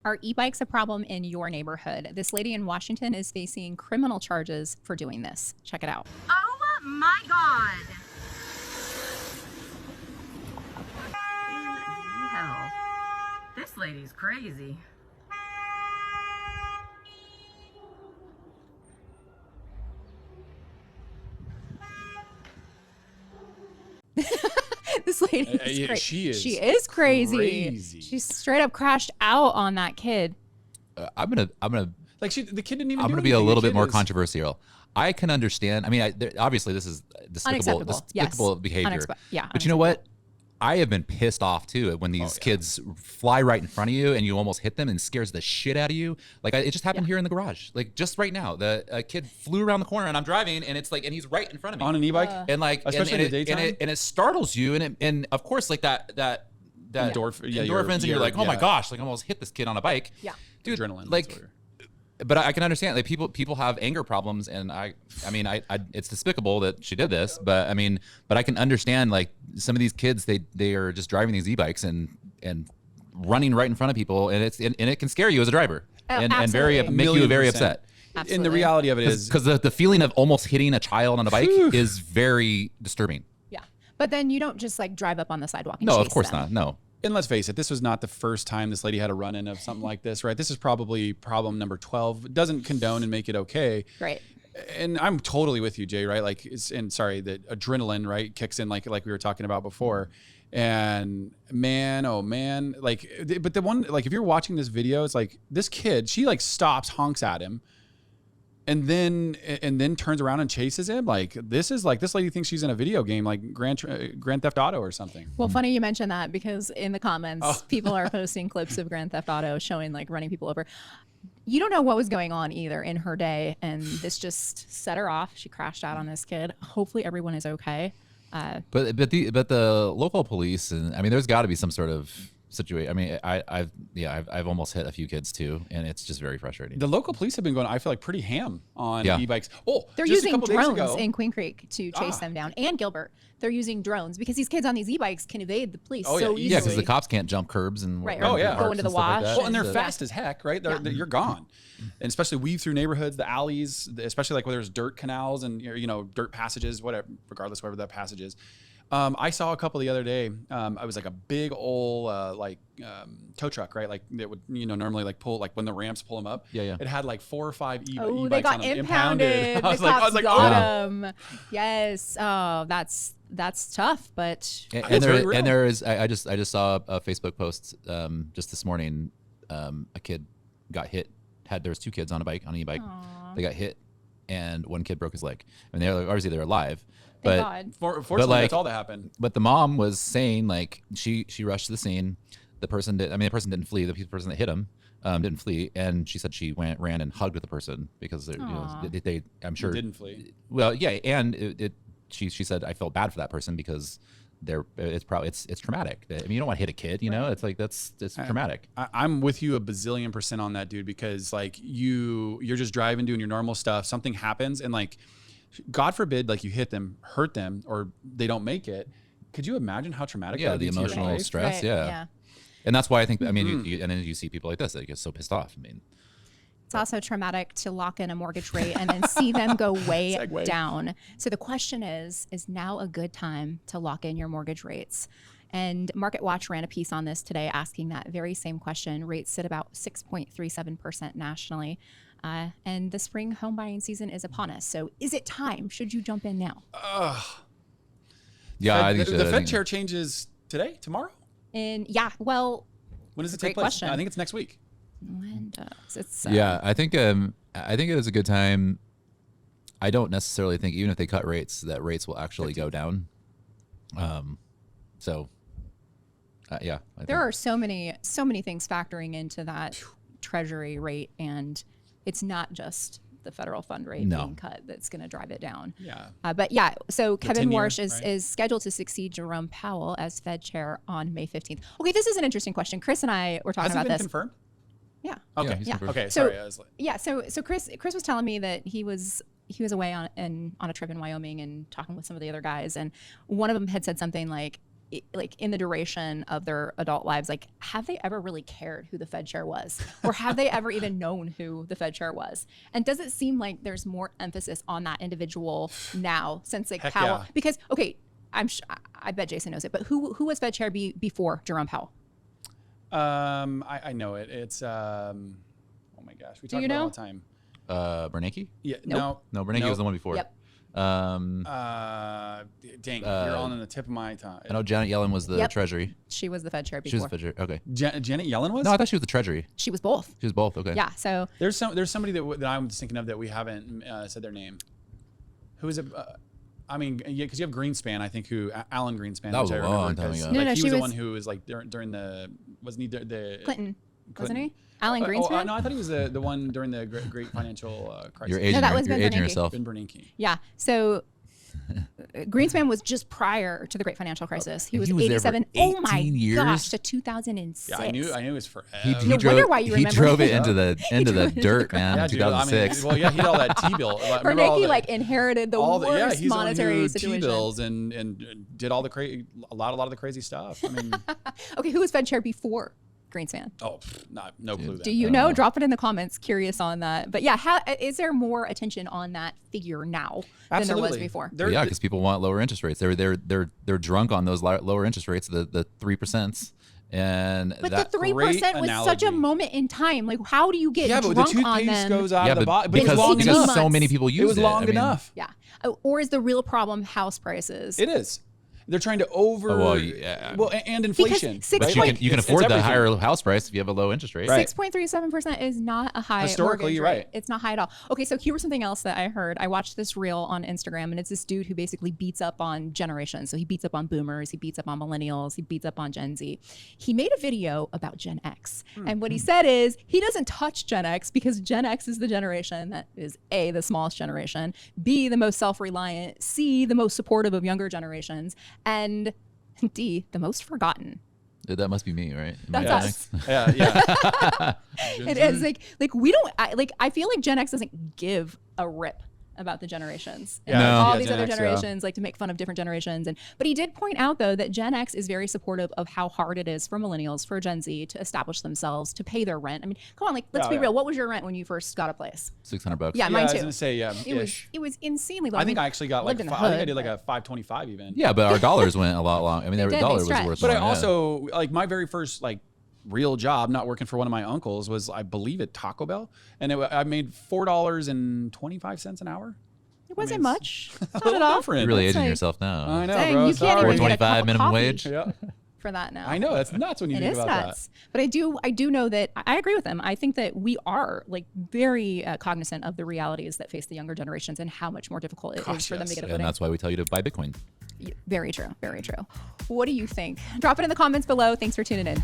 Are e-bikes a problem in your neighborhood? This lady in Washington is facing criminal charges for doing this. Check it out. Oh my God. Hell, this lady's crazy. This lady is crazy. She is crazy. She straight up crashed out on that kid. I'm gonna like the kid didn't even. I'm gonna be a little bit more controversial. I can understand. I mean, obviously this is despicable behavior. But you know what? I have been pissed off too when these kids fly right in front of you and you almost hit them and scares the shit out of you. Like it just happened here in the garage. Like just right now, a kid flew around the corner and I'm driving and it's like, and he's right in front of me on an e-bike, and like, especially in the daytime, and it startles you, and of course like that endorphins, and you're like, oh my gosh, like I almost hit this kid on a bike. Yeah, dude, adrenaline. Like. But I can understand, like people have anger problems, and I mean, it's despicable that she did this, but I can understand like some of these kids, they are just driving these e-bikes and running right in front of people, and it can scare you as a driver, and make you very upset. Absolutely. And the reality of it is because the feeling of almost hitting a child on a bike is very disturbing. Yeah, but then you don't just like drive up on the sidewalk. And no, chase of course them. not. No. And let's face it, this was not the first time this lady had a run-in of something like this, right? This is probably problem number 12. It doesn't condone and make it okay. Right. And I'm totally with you, Jay, right? Like, the adrenaline, right, kicks in like we were talking about before. And man, oh man, like, but the one, like, if you're watching this video, it's like this kid, she like stops, honks at him, and then turns around and chases him. Like this lady thinks she's in a video game, like Grand Theft Auto or something. Well, funny you mentioned that because in the comments, people are posting clips of Grand Theft Auto showing like running people over. You don't know what was going on either in her day, and this just set her off. She crashed out on this kid. Hopefully, everyone is okay. But the local police, and I mean, there's got to be some sort of situation. I mean, I've almost hit a few kids too, and it's just very frustrating. The local police have been going, I feel like, pretty ham on e-bikes. Oh, they're using drones in Queen Creek to chase them down, and Gilbert. They're using drones because these kids on these e-bikes can evade the police so easily. Yeah, because the cops can't jump curbs and go into the wash. Well, and they're fast as heck, right? You're gone, and especially weave through neighborhoods, the alleys, especially like where there's dirt canals and dirt passages, whatever, regardless wherever that passage is. I saw a couple the other day. I was like a big old tow truck, right? Like it would normally like pull, like when the ramps pull them up. Yeah. It had like 4 or 5 e-bikes. Oh, they got impounded. I was like, oh. Yes. Oh, that's tough, but there is. I just saw a Facebook post just this morning. A kid got hit. There was 2 kids on an e-bike. Aww. They got hit, and one kid broke his leg. I mean, obviously they're alive. Thank God. Fortunately, that's all that happened. But the mom was saying like she rushed to the scene. The person didn't flee. The person that hit him didn't flee, and she said she ran and hugged with the person because they I'm sure didn't flee. Well, yeah, and she said I felt bad for that person because it's traumatic. I mean, you don't want to hit a kid, right. It's like it's traumatic. I'm with you a bazillion % on that, dude, because like you're just driving, doing your normal stuff. Something happens, and like, God forbid, like you hit them, hurt them, or they don't make it. Could you imagine how traumatic? Yeah, the emotional stress. Right. Yeah, and that's why I think. I mean, and then you see people like this that get so pissed off. I mean, it's also traumatic to lock in a mortgage rate and then see them go way down. So the question is now a good time to lock in your mortgage rates? And Market Watch ran a piece on this today asking that very same question. Rates sit about 6.37% nationally. And the spring home buying season is upon us. So is it time? Should you jump in now? Yeah, I think the Fed chair changes today, tomorrow? When does it take place? Question. I think it's next week. When does it's I think it is a good time. I don't necessarily think even if they cut rates, that rates will actually go down. There are so many things factoring into that treasury rate, and it's not just the federal fund rate being cut that's going to drive it down. So Kevin Marsh is scheduled to succeed Jerome Powell as Fed chair on May 15th. Okay, this is an interesting question. Chris and I were talking about this. Has it been confirmed? Yeah. Okay. Yeah. Okay. So, sorry. So Chris was telling me that he was away on a trip in Wyoming and talking with some of the other guys, and one of them had said something like, like in the duration of their adult lives, like have they ever really cared who the Fed chair was, or have they ever even known who the Fed chair was? And does it seem like there's more emphasis on that individual now since like Powell? Because I bet Jason knows it, but who was Fed chair before Jerome Powell? I know it. It's oh my gosh, we talk about it all the time. Bernanke? Yeah, nope. No, Bernanke was the one before. Yep. Dang, you're on the tip of my tongue. I know Janet Yellen was the Treasury. She was the Fed chair before. She was the Fed chair. Okay. Janet Yellen was? No, I thought she was the Treasury. She was both. She was both. Okay. Yeah. So there's somebody that I'm just thinking of that we haven't said their name. Who is it? I mean, yeah, because you have Greenspan, I think, Alan Greenspan. That was a long time ago. No, he was the one who was like during the, wasn't he the Clinton, wasn't he? Alan Greenspan? No, I thought he was the one during the great financial crisis. You're aging, that was you're aging yourself. Ben Bernanke. Yeah. So Greenspan was just prior to the great financial crisis. He was 87. Oh my gosh, to 2006. Yeah, I knew it was forever. No wonder why you remember. He drove it into the dirt, man. In 2006. He had all that T-bill. Bernanke inherited the worst monetary situation. T-bills and did all the a lot of the crazy stuff. I mean, okay, who was Fed chair before Greenspan? Oh, no clue. Do you know? Drop it in the comments. Curious on that. But yeah, is there more attention on that figure now than there was before? Yeah, because people want lower interest rates. They're drunk on those lower interest rates, the 3%. But the 3% was such a moment in time. Like, how do you get drunk on them? Yeah, but the toothpaste goes out of the bottle. Because so many people use it. It was long enough. Yeah. Or is the real problem house prices? It is. They're trying to and inflation. But you can afford the higher house price if you have a low interest rate. Right. 6.37% is not a high historically. You're right. It's not high at all. Okay, so here was something else that I heard. I watched this reel on Instagram, and it's this dude who basically beats up on generations. So he beats up on boomers, he beats up on millennials, he beats up on Gen Z. He made a video about Gen X, and what he said is he doesn't touch Gen X because Gen X is the generation that is A, the smallest generation, B, the most self-reliant, C, the most supportive of younger generations, and D, the most forgotten. That must be me, right? That's us. Yeah. It is like we don't I feel like Gen X doesn't give a rip about the generations and all these other generations like to make fun of different generations. But he did point out though that Gen X is very supportive of how hard it is for millennials, for Gen Z to establish themselves, to pay their rent. I mean, come on, let's be real. What was your rent when you first got a place? $600. Yeah, mine too. I was gonna say it was insanely low. I think I actually got like I did like a $525 even. Yeah, but our dollars went a lot long. I mean, the dollar was worth. But I also like my very first real job, not working for one of my uncles, was I believe at Taco Bell, and I made $4.25 an hour. It wasn't much. Not at all. You're really aging yourself now. I know, dang, bro. You can't even get a cup $4.25 minimum wage. For that now. I know, that's nuts when you think about that. But I do know that I agree with him. I think that we are very cognizant of the realities that face the younger generations and how much more difficult it is for them to get a footing. And that's why we tell you to buy Bitcoin. Very true. Very true. What do you think? Drop it in the comments below. Thanks for tuning in.